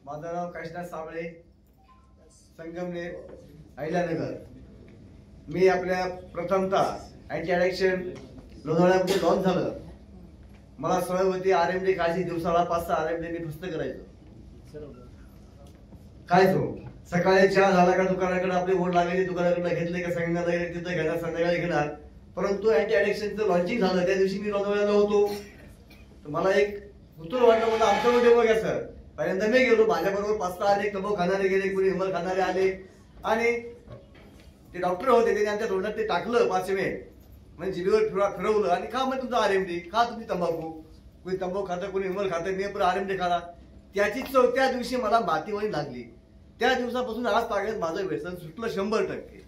माझं नाव काशीनाथ साबळे, संगमनेर, अहिल्यानगर। मी आपल्या प्रथमतः अँटी ॲडिक्शन लोणावळ्यामध्ये लॉन्च झालं। मला सवय होती RMD काळजी दिवसाला 5-6 RMD मी फस्त करायचो। काय तो सकाळी चहा झाला का दुकानाकडे आपली ओढ लागली, दुकानाकडे घेतले का संध्याकाळी तिथे घेणार, संध्याकाळी घेणार। परंतु अँटी ॲडिक्शनचं लॉन्चिंग झालं त्या दिवशी मी लोणावळ्याला होतो, तर मला एक कुतूहल वाटलं, मला आमच्यामध्ये बघा सर। पहिल्यांदा मी गेलो, माझ्याबरोबर 5-6 आले, तंबाखू खाणारे गेले, कुणी विमल खाणारे आले आणि ते डॉक्टर होते, त्यांनी आमच्या तोंडात ते टाकलं 5 मिनिट, म्हणजे जिभेवर फिरवलं आणि का मग तुमचा RMD, का तुमची तंबाखू, कोणी तंबाखू खातं, कोणी विमल खातं, मी पण RMD खाला। त्याची चव त्या दिवशी मला मातीवरी लागली। त्या दिवसापासून आज तागत माझं व्यसन सुटलं 100%।